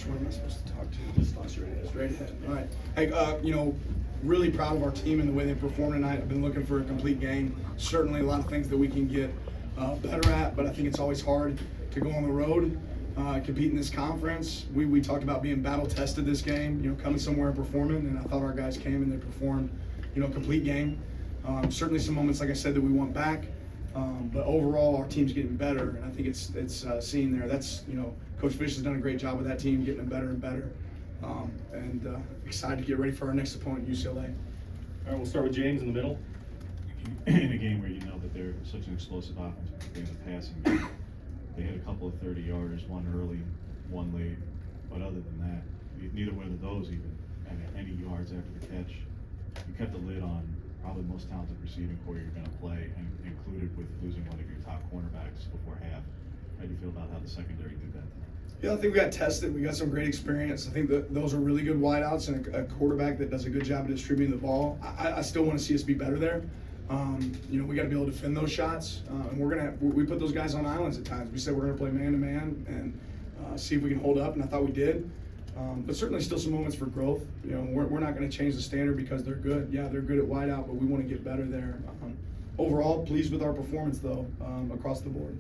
What am I supposed to talk to? Straight ahead. All right. Hey, really proud of our team and the way they performed tonight. I've been looking for a complete game. Certainly a lot of things that we can get better at, but I think it's always hard to go on the road, compete in this conference. We talked about being battle tested this game, coming somewhere and performing, and I thought our guys came and they performed, complete game. Certainly some moments, like I said, that we want back. But overall, our team's getting better, and I think it's seen there. That's Coach Fish has done a great job with that team, getting them better and better. And excited to get ready for our next opponent, UCLA. All right, we'll start with James in the middle. In a game where you know that they're such an explosive offense, particularly in the passing game, they hit a couple of 30-yarders, one early, one late. But other than that, neither one of those even had any yards after the catch. You kept the lid on probably the most talented receiving core you're going to play, and included with losing one of your top cornerbacks before half. How do you feel about how the secondary did that? Yeah, I think we got tested. We got some great experience. I think that those are really good wideouts and a quarterback that does a good job of distributing the ball. I still want to see us be better there. We got to be able to defend those shots, and we put those guys on islands at times. We said we're going to play man-to-man and see if we can hold up, and I thought we did. But certainly still some moments for growth. We're not going to change the standard because they're good. Yeah, they're good at wideout, but we want to get better there. Overall, pleased with our performance, though, across the board.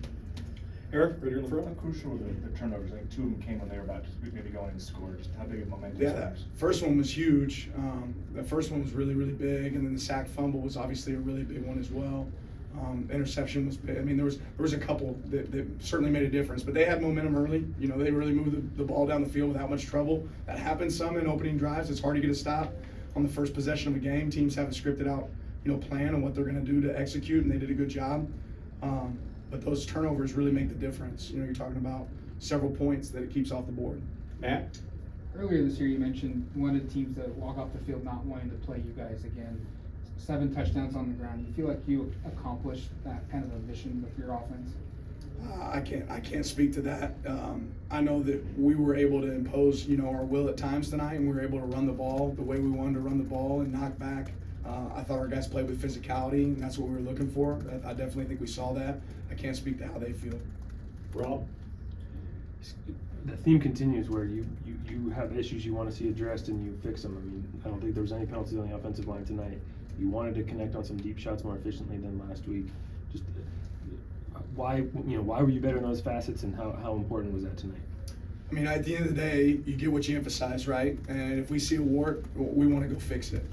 Eric, right here in the front. How crucial were the turnovers? I think two of them came when they were about to maybe going to score. Just how big of momentum? Yeah, that first one was huge. The first one was really, really big, and then the sack fumble was obviously a really big one as well. Interception was big. I mean, there was a couple that certainly made a difference, but they had momentum early. They really moved the ball down the field without much trouble. That happens some in opening drives. It's hard to get a stop on the first possession of a game. Teams have a scripted out, plan on what they're going to do to execute, and they did a good job. But those turnovers really make the difference. You're talking about several points that it keeps off the board. Matt? Earlier this year, you mentioned one of the teams that walk off the field not wanting to play you guys again. 7 touchdowns on the ground. You feel like you accomplished that kind of a mission with your offense? I can't speak to that. I know that we were able to impose, our will at times tonight, and we were able to run the ball the way we wanted to run the ball and knock back. I thought our guys played with physicality, and that's what we were looking for. I definitely think we saw that. I can't speak to how they feel. Rob? The theme continues where you have issues you want to see addressed and you fix them. I mean, I don't think there was any penalties on the offensive line tonight. You wanted to connect on some deep shots more efficiently than last week. Just why were you better in those facets, and how important was that tonight? I mean, at the end of the day, you get what you emphasize, right? And if we see a wart, we want to go fix it.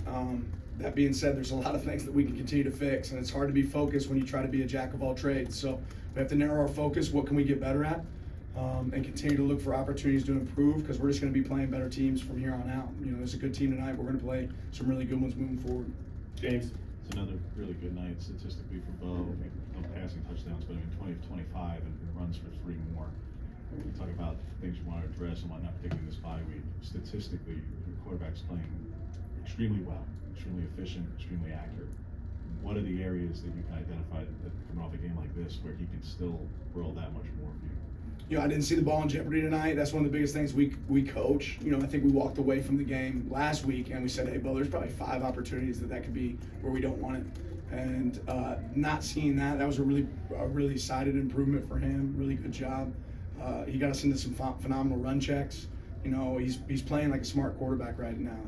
That being said, there's a lot of things that we can continue to fix, and it's hard to be focused when you try to be a jack of all trades. So we have to narrow our focus. What can we get better at? And continue to look for opportunities to improve, because we're just going to be playing better teams from here on out. There's a good team tonight. We're going to play some really good ones moving forward. James? It's another really good night statistically for Bo. No passing touchdowns, but 20 of 25 and runs for 3 more. We talk about things you want to address and whatnot, particularly this bye week. Statistically, your quarterback's playing extremely well, extremely efficient, extremely accurate. What are the areas that you can identify that coming off a game like this where he can still roll that much more for you? I didn't see the ball in jeopardy tonight. That's one of the biggest things we coach. I think we walked away from the game last week and we said, hey, Bo, there's probably 5 opportunities that could be where we don't want it. And not seeing that was a really cited improvement for him. Really good job. He got us into some phenomenal run checks. He's playing like a smart quarterback right now.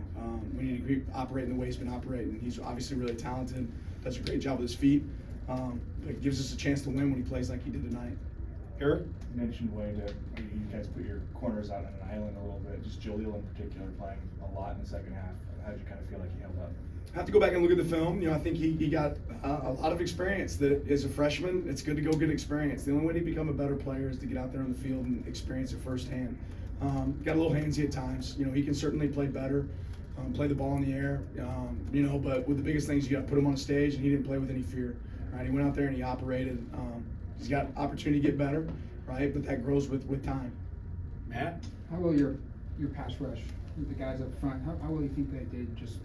We need to keep operating the way he's been operating. He's obviously really talented, does a great job with his feet, but it gives us a chance to win when he plays like he did tonight. Eric? You mentioned Wayne that you guys put your corners out on an island a little bit. Just Jaleel in particular playing a lot in the second half. How did you kind of feel like he held up? I have to go back and look at the film. I think he got a lot of experience. That as a freshman, it's good to go get experience. The only way to become a better player is to get out there on the field and experience it firsthand. Got a little handsy at times. He can certainly play better, play the ball in the air. But with the biggest things, you got to put him on a stage, and he didn't play with any fear. Right? He went out there and he operated. He's got opportunity to get better, right? But that grows with time. Matt? How will your pass rush with the guys up front, how will you think they did, just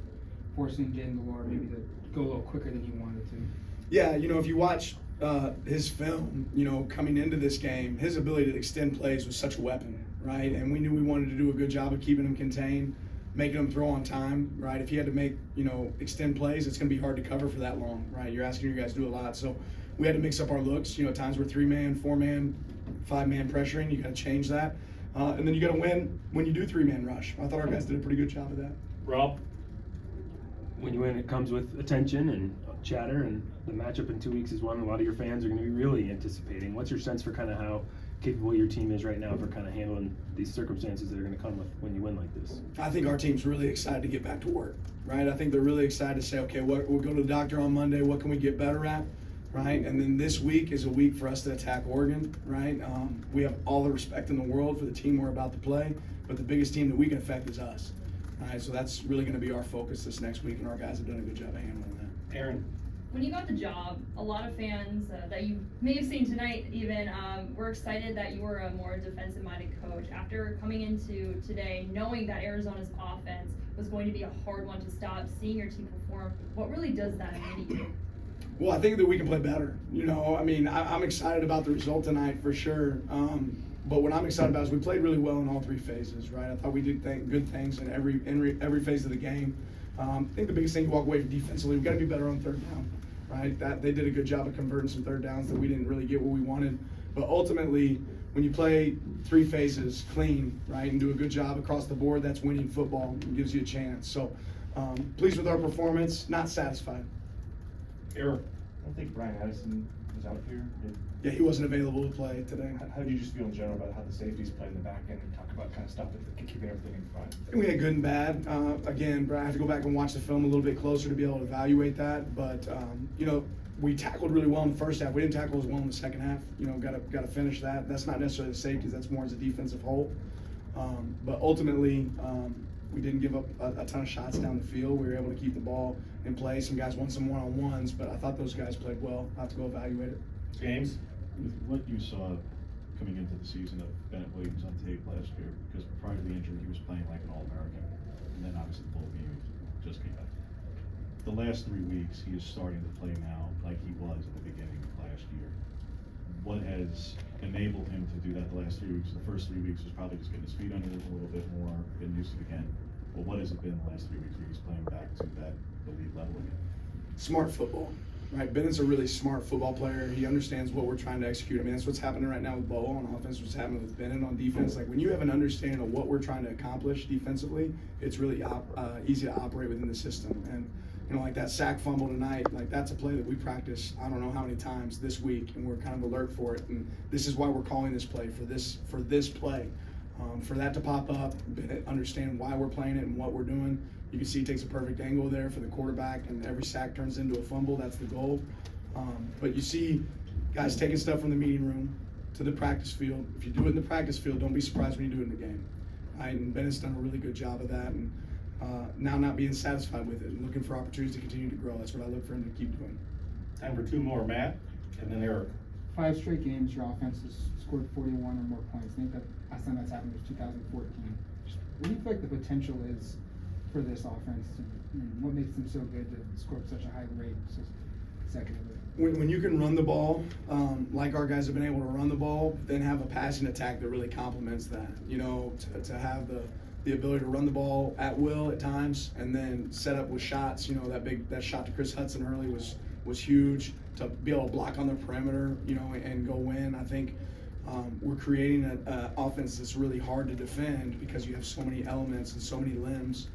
forcing Jaden Delore maybe to go a little quicker than he wanted to? Yeah, if you watch his film, coming into this game, his ability to extend plays was such a weapon, right? And we knew we wanted to do a good job of keeping him contained, making him throw on time, right? If he had to make, extend plays, it's going to be hard to cover for that long, right? You're asking your guys to do a lot. So we had to mix up our looks. At times we're 3-man, 4-man, 5-man pressuring. You got to change that. And then you got to win when you do three-man rush. I thought our guys did a pretty good job of that. Rob? When you win, it comes with attention and chatter, and the matchup in 2 weeks is one a lot of your fans are going to be really anticipating. What's your sense for kind of how capable your team is right now for kind of handling these circumstances that are going to come with when you win like this? I think our team's really excited to get back to work, right? I think they're really excited to say, okay, we'll go to the doctor on Monday. What can we get better at, right? And then this week is a week for us to attack Oregon, right? We have all the respect in the world for the team we're about to play, but the biggest team that we can affect is us, right? So that's really going to be our focus this next week, and our guys have done a good job of handling that. Aaron? When you got the job, a lot of fans that you may have seen tonight even were excited that you were a more defensive-minded coach. After coming into today, knowing that Arizona's offense was going to be a hard one to stop, seeing your team perform, what really does that mean to you? Well, I think that we can play better. You know, I mean, I'm excited about the result tonight for sure. But what I'm excited about is we played really well in all three phases, right? I thought we did good things in every phase of the game. I think the biggest thing you walk away from defensively, we've got to be better on third down, right? That they did a good job of converting some third downs that we didn't really get what we wanted. But ultimately, when you play three phases clean, right, and do a good job across the board, that's winning football and gives you a chance. So pleased with our performance, not satisfied. Eric? I don't think Brian Addison was out here. Yeah, he wasn't available to play today. How do you just feel in general about how the safeties play in the back end and talk about kind of stuff that keeping everything in front? I think we had good and bad. Again, I have to go back and watch the film a little bit closer to be able to evaluate that. But you know, we tackled really well in the first half. We didn't tackle as well in the second half. You know, got to finish that. That's not necessarily the safeties. That's more as a defensive whole. But ultimately, we didn't give up a ton of shots down the field. We were able to keep the ball in play. Some guys won some one-on-ones, but I thought those guys played well. I'll have to go evaluate it. James? With what you saw coming into the season of Bennett Williams on tape last year, because prior to the injury he was playing like an All-American, and then obviously the bowl game just came back. The last 3 weeks he is starting to play now like he was at the beginning of last year. What has enabled him to do that the last 3 weeks? The first 3 weeks was probably just getting his feet under him a little bit more, getting used to it again. But what has it been the last 3 weeks where he's playing back to that elite level again? Smart football. Right, Bennett's a really smart football player. He understands what we're trying to execute. I mean, that's what's happening right now with Bo on offense, what's happening with Bennett on defense. Like, when you have an understanding of what we're trying to accomplish defensively, it's really easy to operate within the system. And, you know, like that sack fumble tonight, like that's a play that we practice I don't know how many times this week, and we're kind of alert for it. And this is why we're calling this play, for this play. For that to pop up, Bennett understand why we're playing it and what we're doing. You can see he takes a perfect angle there for the quarterback, and every sack turns into a fumble. That's the goal. But you see guys taking stuff from the meeting room to the practice field. If you do it in the practice field, don't be surprised when you do it in the game. Right? And Bennett's done a really good job of that, and now not being satisfied with it and looking for opportunities to continue to grow. That's what I look for him to keep doing. Time for 2 more, Matt, and then Eric. 5 straight games, your offense has scored 41 or more points. I think that last time that's happened was 2014. What do you feel like the potential is for this offense, and what makes them so good to score at such a high rate consecutively? When you can run the ball, like our guys have been able to run the ball, then have a passing attack that really complements that. You know, to have the ability to run the ball at will at times, and then set up with shots. You know, that shot to Chris Hudson early was huge. To be able to block on the perimeter, you know, and go in. I think we're creating an offense that's really hard to defend because you have so many elements and so many limbs,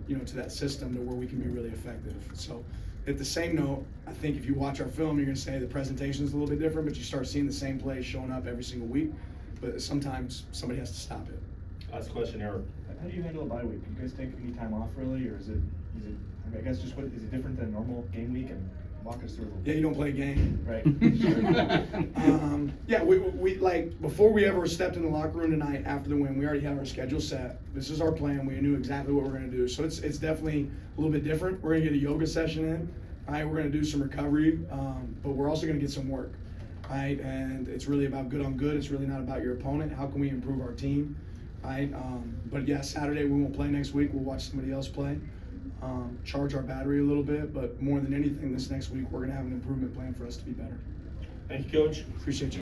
you know, to that system to where we can be really effective. So, at the same note, I think if you watch our film, you're going to say the presentation is a little bit different, but you start seeing the same plays showing up every single week. But sometimes somebody has to stop it. Last question, Eric. How do you handle a bye week? Do you guys take any time off really, or is it? I mean, I guess just is it different than a normal game week? And walk us through a little bit. Yeah, you don't play a game. Right. Yeah, we like, before we ever stepped in the locker room tonight after the win, we already had our schedule set. This is our plan. We knew exactly what we're going to do. So it's definitely a little bit different. We're going to get a yoga session in. Right, we're going to do some recovery, but we're also going to get some work. Right, and it's really about good on good. It's really not about your opponent. How can we improve our team? Right, but yeah, Saturday we won't play next week. We'll watch somebody else play. Charge our battery a little bit, but more than anything, this next week we're going to have an improvement plan for us to be better. Thank you, Coach. Appreciate you.